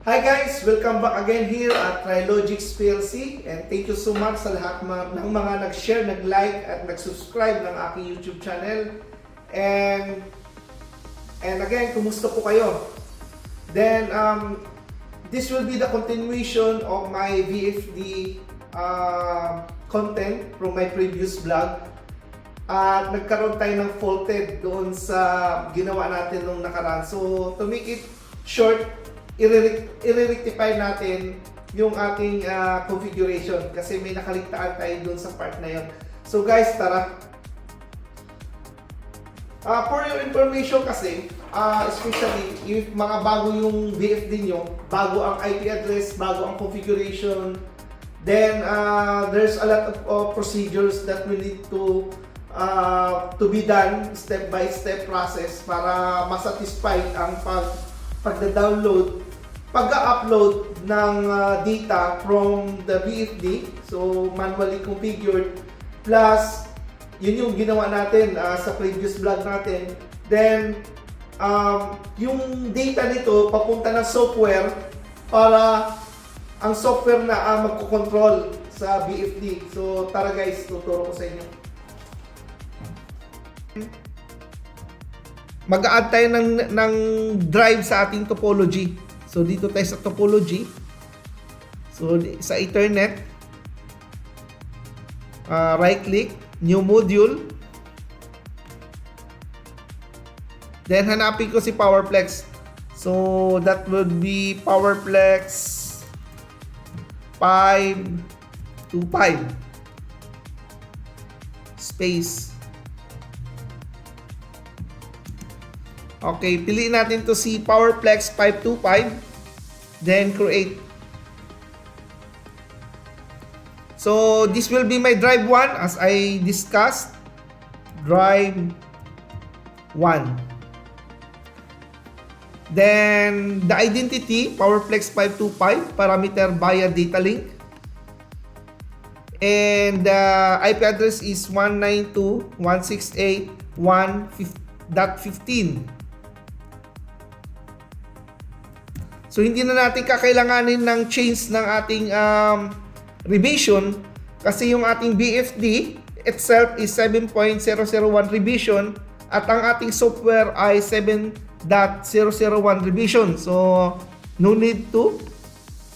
Hi guys! Welcome back again here at Trilogix PLC, and thank you so much sa lahat ng mga nag-share, nag-like at nag-subscribe ng aking YouTube channel. And again, kumusta po kayo? Then this will be the continuation of my VFD content from my previous vlog. At nagkaroon tayo ng faulted doon sa ginawa natin nung nakaraan. So to make it short, i-rectify natin yung ating configuration kasi may nakaligtaan tayo dun sa part na yun. So guys, tara! For your information kasi, especially if mga bago yung VFD nyo, bago ang IP address, bago ang configuration, then there's a lot of procedures that we need to be done step by step process para masatisfy ang pagda-download, pag-upload ng data from the VFD, so manually configured, plus yun yung ginawa natin sa previous vlog natin. Then yung data nito papunta ng software para ang software na magkocontrol sa VFD. So tara guys, tuturo ko sa inyo. Mag-add tayo ng drive sa ating topology. So dito tayo sa topology. So sa Ethernet, right click, new module. Then hanapin ko si PowerPlex. So that would be PowerPlex 525 space. Okay, piliin natin to si PowerPlex 525, then create. So this will be my drive 1 as I discussed. Drive 1. Then the identity, PowerPlex 525, parameter via data link. And the IP address is 192.168.1.15. So hindi na natin kakailanganin ng change ng ating revision kasi yung ating BFD itself is 7.001 revision at ang ating software ay 7.001 revision. So no need to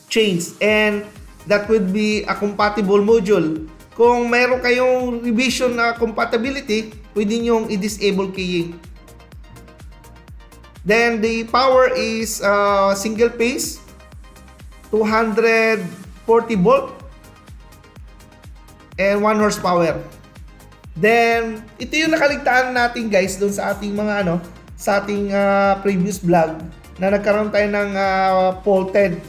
change, and that would be a compatible module. Kung mayroon kayong revision na compatibility, pwede nyo i-disable keying. Then the power is single phase 240 volt and 1 horsepower. Then ito yung nakaligtaan natin guys doon sa ating mga sa ating previous vlog na nagkaroon tayo ng faulted.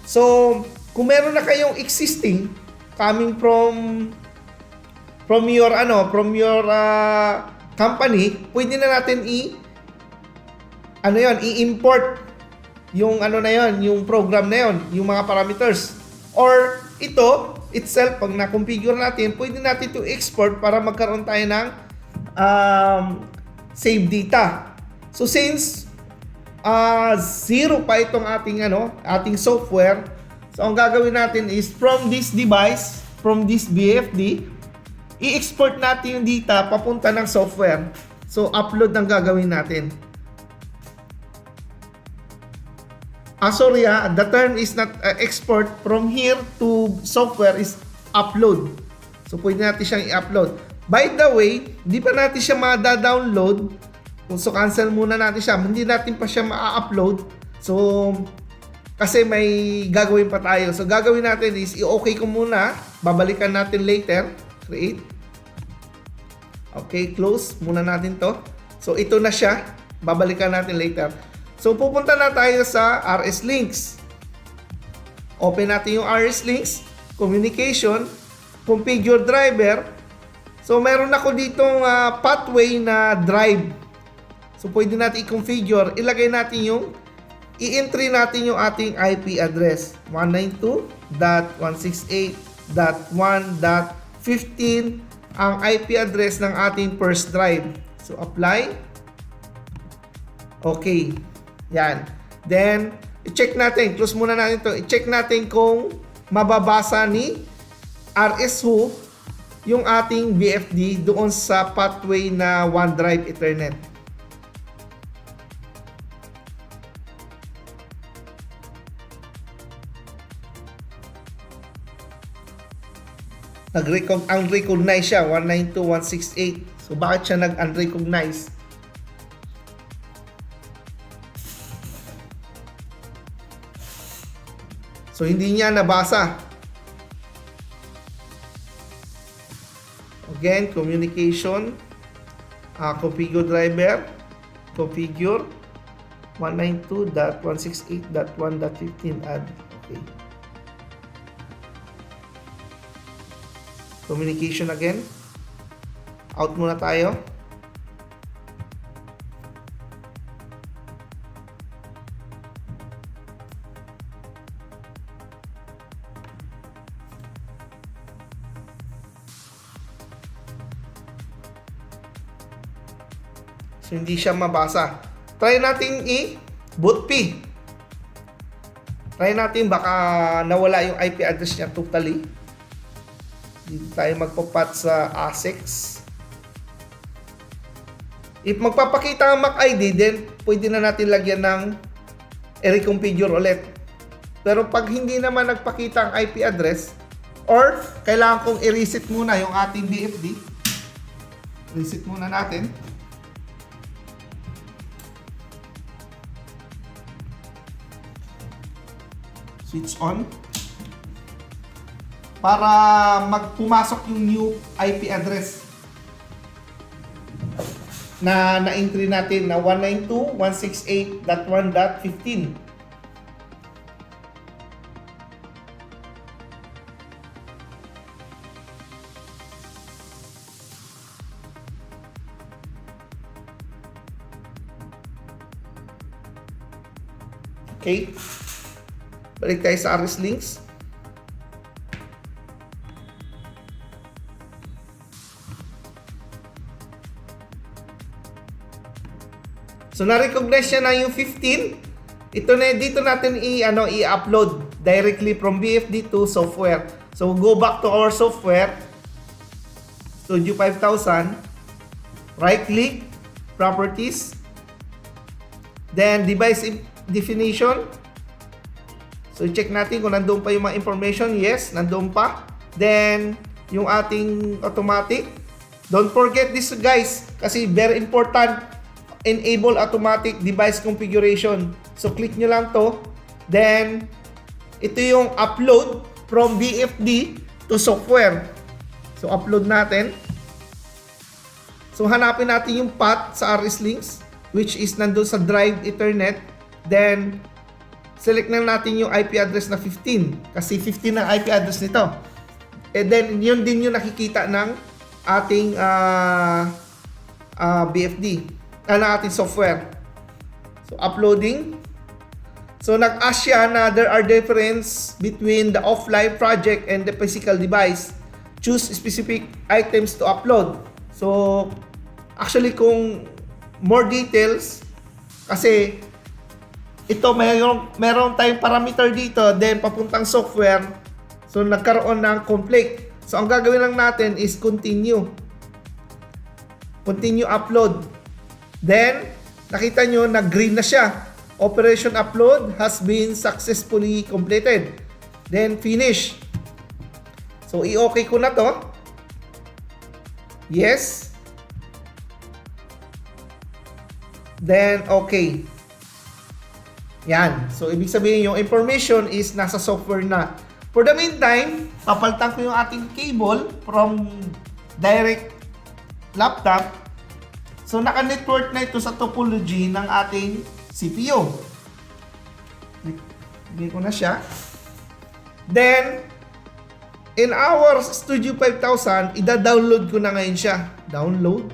So kung meron na kayong existing coming from your company, pwede na natin i-import yung yung program na yon, yung mga parameters. Or ito itself, pag na-configure natin, pwede natin to export para magkaroon tayo ng save data. So since zero pa itong ating software, so ang gagawin natin is from this device, from this BFD, i-export natin yung data papunta ng software. So upload ang gagawin natin. The term is not export. From here to software is upload. So pwede natin siyang i-upload. By the way, di pa natin siya ma-download. So cancel muna natin siya. Hindi natin pa siya ma-upload. So kasi may gagawin pa tayo. So gagawin natin is i-okay ko muna. Babalikan natin later. Create. Okay, close muna natin to. So ito na siya. Babalikan natin later. So pupunta na tayo sa RS Links. Open natin yung RS Links, communication, configure driver. So meron ako ditong pathway na drive. So pwede natin i-configure. Ilagay natin i-entry natin yung ating IP address. 192.168.1.15 ang IP address ng ating first drive. So apply. Okay. Yan. Then I-check natin, close muna natin to. I-check natin kung mababasa ni RSWho yung ating BFD doon sa pathway na OneDrive Ethernet. Unrecognize siya, 192.168. So bakit siya nag-unrecognize? So hindi niya nabasa. Again, communication, configure driver, configure 192.168.1.15 add. Okay. Communication again. Out muna tayo. So, hindi siya mabasa. Try natin i-boot P. Try natin baka nawala yung IP address niya totally. Dito tayo magpapat sa ASICS. If magpapakita ang MAC ID, then pwede na natin lagyan ng i-reconfigure ulit. Pero pag hindi naman nagpakita ang IP address, or kailangan kong i-reset muna yung ating BFD. Reset muna natin. Switch on. Para magpumasok yung new IP address na na-entry natin na 192.168.1.15. Okay. Balik tayo sa RS links. So na-recognize siya na yung 15. Ito na dito natin i-upload directly from BFD to software. So go back to our software. Studio 5000. Right click, properties. Then device definition. So check natin kung nandoon pa yung mga information. Yes, nandoon pa. Then yung ating automatic. Don't forget this guys kasi very important. Enable automatic device configuration. So click nyo lang to. Then ito yung upload from BFD to software. So upload natin. So hanapin natin yung path sa RS links which is nandoon sa drive Ethernet. Then select na natin yung IP address na 15 kasi 15 ang IP address nito. And then yun din yung nakikita ng ating BFD. Ng ating software. So uploading. So nag-ask siya na there are difference between the offline project and the physical device. Choose specific items to upload. So actually kung more details kasi ito meron tayong parameter dito then papuntang software. So nagkaroon ng conflict. So ang gagawin lang natin is continue. Continue upload. Then nakita nyo na green na siya. Operation upload has been successfully completed. Then finish. So i-okay ko na to. Yes. Then okay. Yan. So, ibig sabihin yung information is nasa software na. For the meantime, papalitan ko yung ating cable from direct laptop. So, naka-network na ito sa topology ng ating CPU. Bigay ko na siya. Then, in our Studio 5000, ida-download ko na ngayon siya. Download.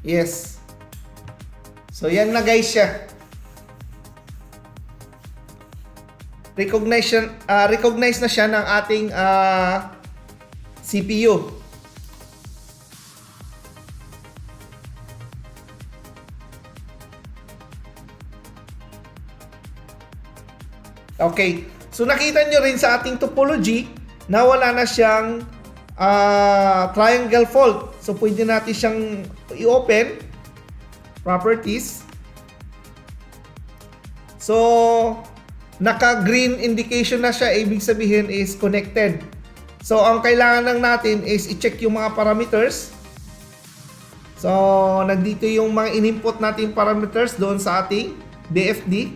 Yes. So yan na guys siya. Recognize na siya ng ating CPU. Okay. So nakita nyo rin sa ating topology na wala na siyang triangle fault. So pwede natin siyang i-open. Properties. So naka-green indication na siya. Ibig sabihin is connected. So ang kailangan lang natin is i-check yung mga parameters. So nandito yung mga in-input natin parameters doon sa ating BFD.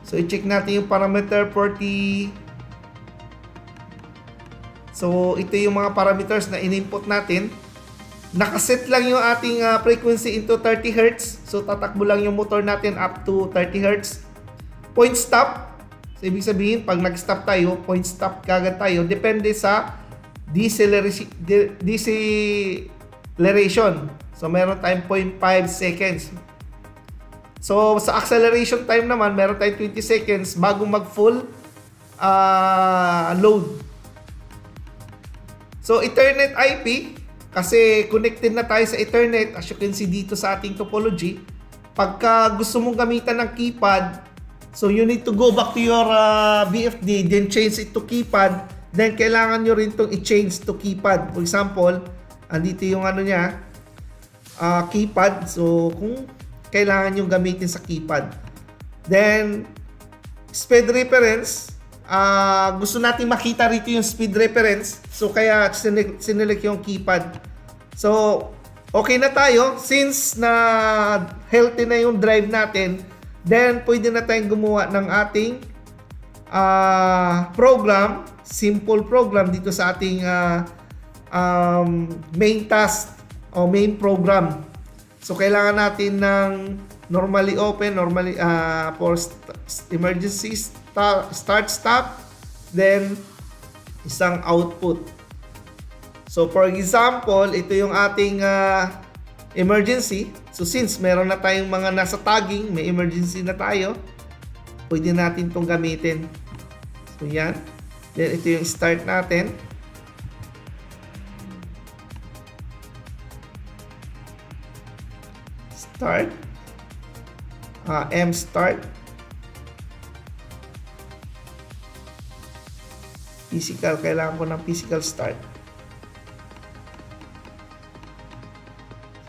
So i-check natin yung parameter 40. So ito yung mga parameters na in-input natin. Nakaset lang yung ating frequency into 30 Hz. So tatakbo lang yung motor natin up to 30 Hz. Point stop. So ibig sabihin pag nag-stop tayo, point stop kagad tayo. Depende sa deceleration. So meron tayong 0.5 seconds. So sa acceleration time naman, meron tayong 20 seconds bago mag-full load. So Ethernet IP, kasi connected na tayo sa Ethernet, as you can see dito sa ating topology. Pagka gusto mong gamitan ng keypad, so you need to go back to your BFD, then change it to keypad. Then kailangan nyo rin itong i-change to keypad. For example, andito yung ano niya, keypad. So kung kailangan nyo gamitin sa keypad. Then speed reference, gusto natin makita rito yung speed reference. So kaya sinelect yung keypad. So okay na tayo. Since na healthy na yung drive natin, then pwede na tayong gumawa ng ating program, simple program dito sa ating main task o main program. So kailangan natin ng normally open, normally for emergency start stop, then isang output. So for example, ito yung ating emergency. So since meron na tayong mga nasa tagging, may emergency na tayo, pwede natin itong gamitin. So yan. Then ito yung start natin. Start. M start. Physical. Kailangan ko ng physical start.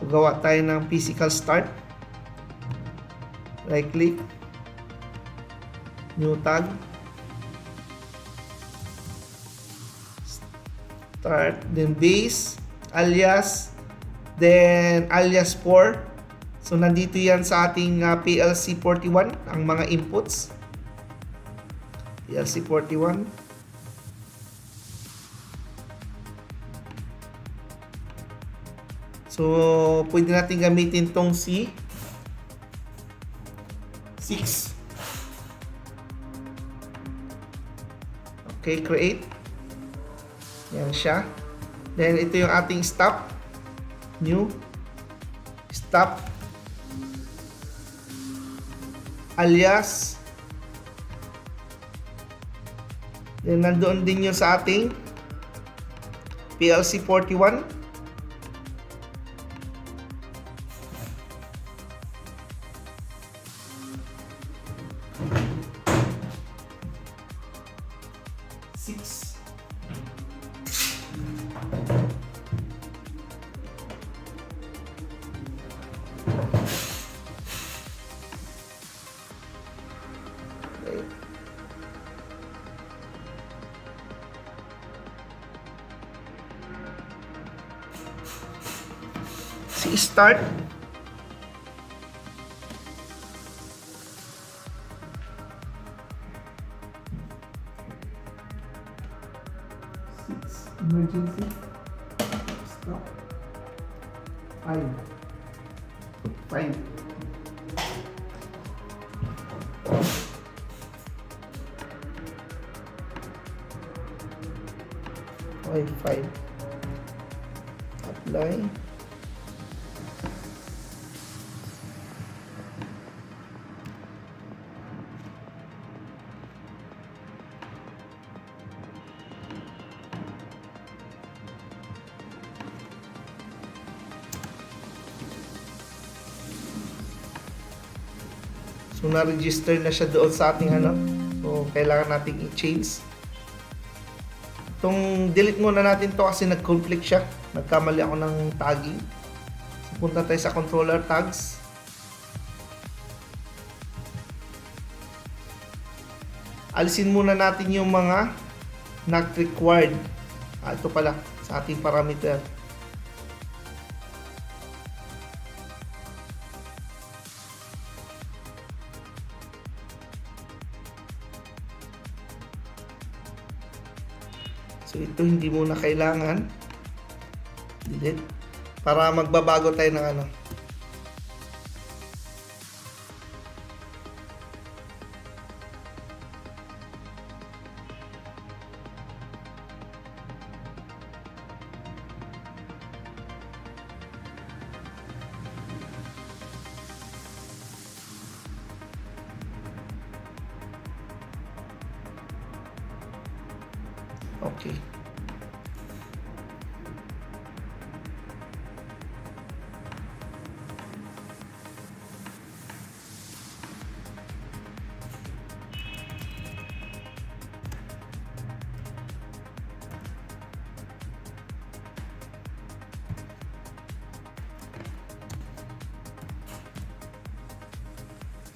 So gawa tayo ng physical start. Right click. New tag. Start. Then base. Alias. Then alias 4. So nandito yan sa ating PLC 41 ang mga inputs. PLC 41. So pwede natin gamitin tong C6. Okay, create. Yan siya. Then ito yung ating stop. New. Stop. Alias. Then nandoon din yung sa ating PLC 41. Six. Si start. Emergency. Stop. 5. 5. Okay, 5. Apply. So, na-register na siya doon sa ating ano. So, kailangan nating i-change. Itong delete muna natin to kasi nag-conflict siya. Nagkamali ako ng tagging. So, punta tayo sa controller tags. Alisin muna natin yung mga not required. Ito pala sa ating parameter. So ito hindi muna kailangan. Delete. Para magbabago tayo ng ano. Okay.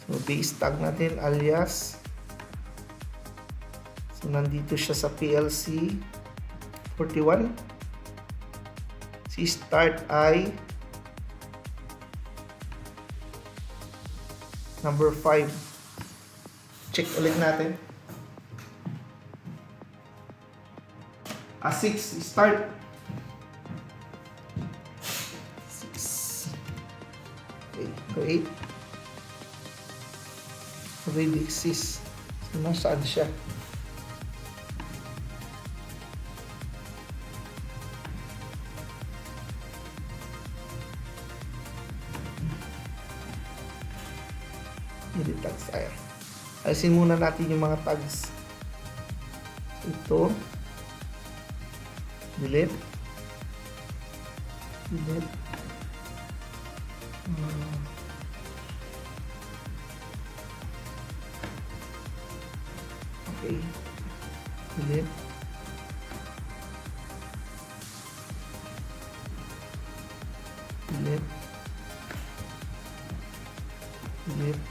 So, base tag natin, alias. So, nandito siya sa PLC 41. Si start ay number 5. Check ulit natin. 6 start. 6. Okay, so 8. Already exists. So, nasaan siya? Edit tags tayo. Alisin muna natin yung mga tags. Ito. Delete. Delete. Okay. Delete. Delete. Delete.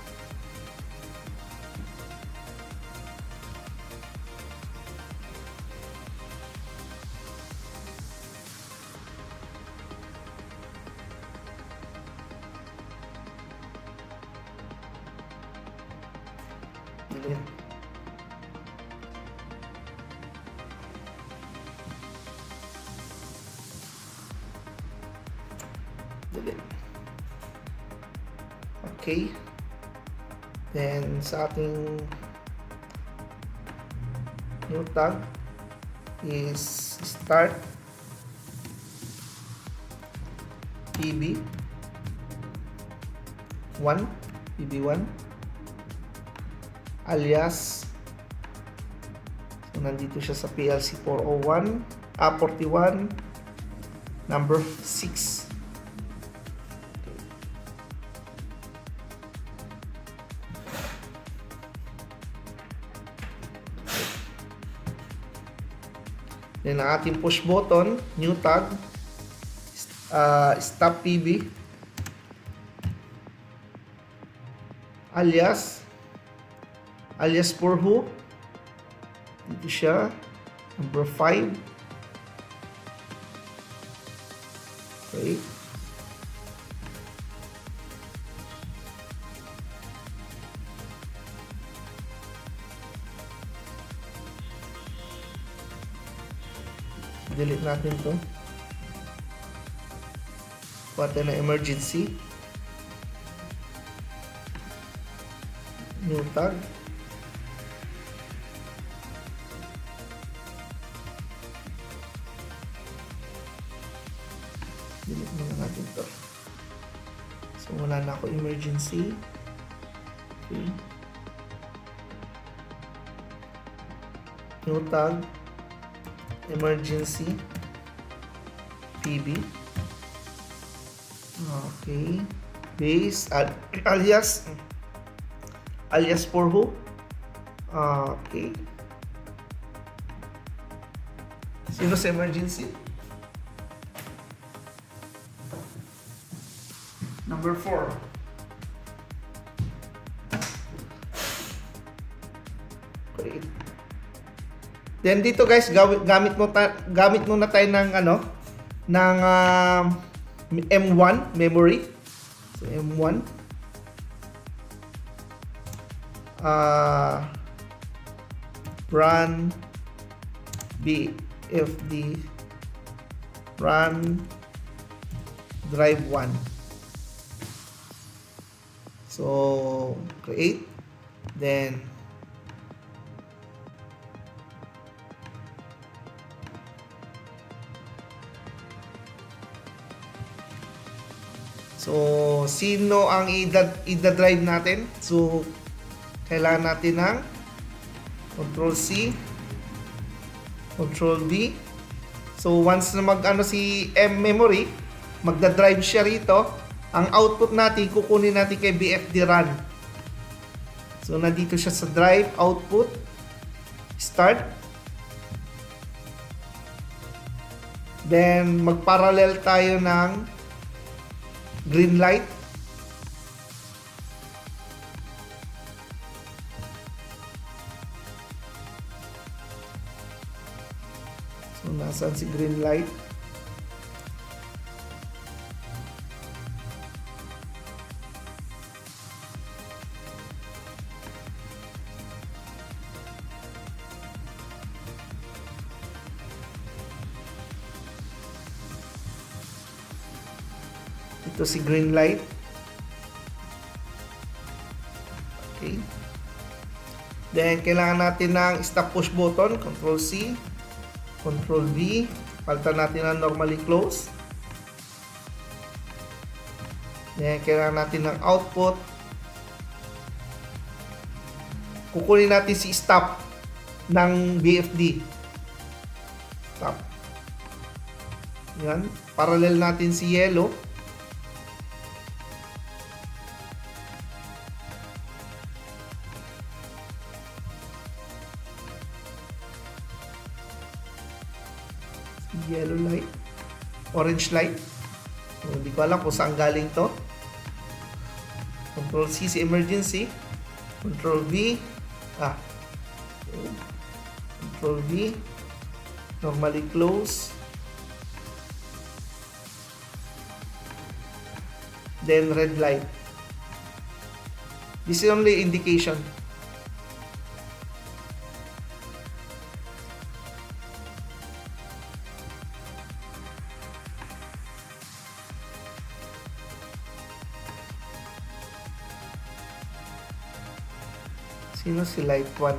Delete. Delete. Okay. Then sa ating new tag is start PB 1 PB1 alias. So nandito siya sa PLC 401 41 number 6. Then ang ating push button, new tag, stop PB, alias for who, dito siya, number 5, okay, delete natin to. Kuha na emergency. New tag. Delete muna natin to. So wala na ako emergency. Okay. New tag. Emergency PB. Okay. Base alias alias for who? Okay. Sino sa emergency? Number 4. Great. Then dito guys, gamit muna tayo ng ng M1 memory. So M1 run BFD run drive 1. So create, then sino ang ida-drive natin? So kailangan natin ng Control C, Control V. So once na si M memory, magda-drive siya rito. Ang output natin, kukunin natin kay BFD run. So nandito siya sa drive, output, start. Then mag-parallel tayo ng green light. So nasaan si green light? Ito si green light. Okay. Then kailangan natin ng stop push button, Control C, Control V. Palitan natin ng normally close. Then kailangan natin ng output. Kukunin natin si stop ng BFD. Stop. Yan. Parallel natin si yellow. Yellow light, orange light. So, hindi ko alam kung saan galing to. Control C si emergency, Control V, Control V, normally close, then red light. This is only indication. Sino si light 1?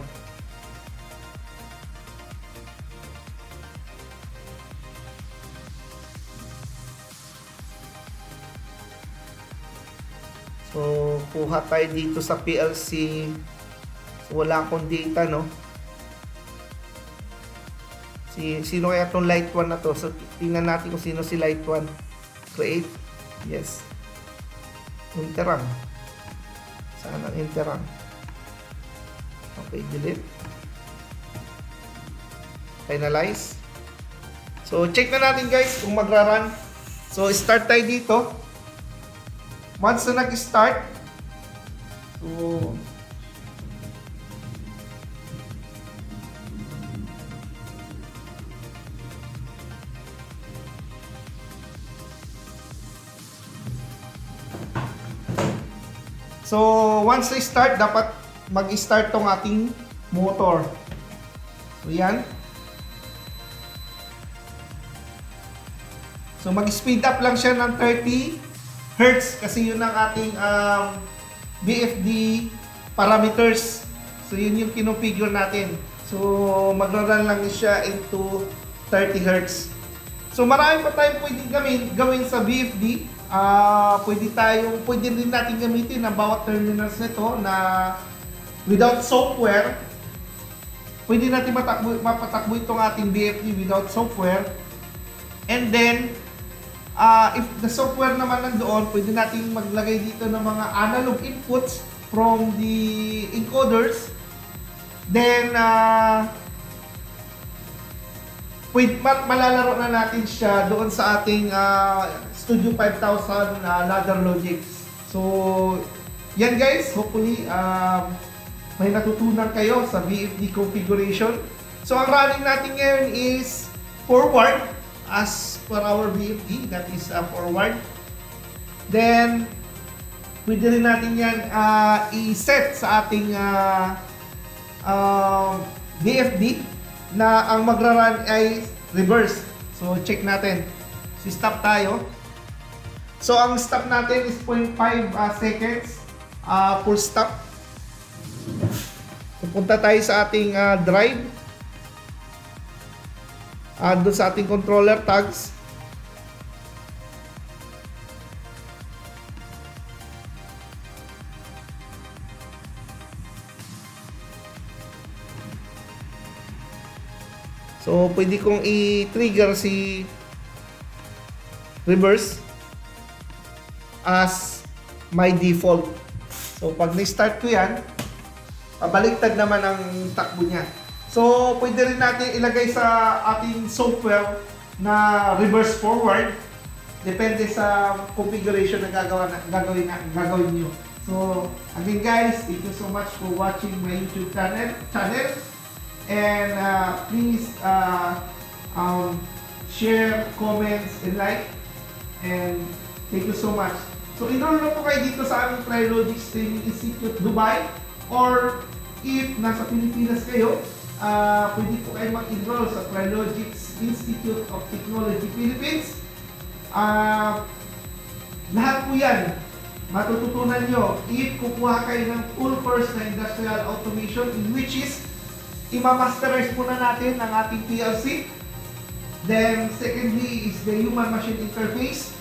So, kuha tayo dito sa PLC. So, wala akong data, no? Sino kaya itong light 1 na to? So, tingnan natin kung sino si light 1. Create. Yes. Interam. Saan ang interam? Okay, delete. Finalize. So, check na natin guys kung magra-run. So, start tayo dito. Once na nag-start, so once na start, dapat mag-start tong ating motor. So, yan. So, mag-speed up lang siya ng 30 Hz kasi yun ang ating BFD parameters. So, yun yung kinonfigure natin. So, mag-run lang siya into 30 Hz. So, marami pa tayong pwedeng gawin sa BFD. Pwede rin natin gamitin ang bawat terminals nito na without software. Pwede natin mapatakbo itong ating BFD without software. And then, if the software naman nandoon, pwede natin maglagay dito ng mga analog inputs from the encoders. Then, malalaro na natin siya doon sa ating Studio 5000 ladder logics. So, yan guys, hopefully, may natutunan kayo sa VFD configuration. So, ang running natin ngayon is forward as per our VFD, that is forward. Then, pwede rin natin yan i-set sa ating VFD na ang magra-run ay reverse. So, check natin. So, stop tayo. So, ang stop natin is 0.5 seconds per stop. So, punta tayo sa ating drive. Doon sa ating controller tags. So, pwede kong i-trigger si reverse as my default. So, pag na-start ko yan, pabaliktad naman ang takbo niya. So, pwede rin natin ilagay sa ating software na reverse forward. Depende sa configuration na gagawin nyo. So, again guys, thank you so much for watching my YouTube channel. And please share, comments, and like. And thank you so much. So, enroll na po kayo dito sa aming Trilogics Training Institute Dubai. Or if nasa Pilipinas kayo, pwede po kayo mag-enroll sa Trilogics Institute of Technology Philippines. Lahat po yan matututunan nyo if kukuha kayo ng full course na industrial automation, in which is i-masterize muna natin ang ating PLC. Then secondly is the human-machine interface.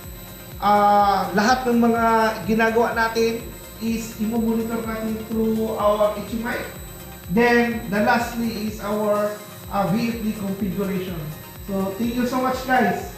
Lahat ng mga ginagawa natin is i-monitor natin through our HMI. Then, the lastly is our VFD configuration. So, thank you so much guys.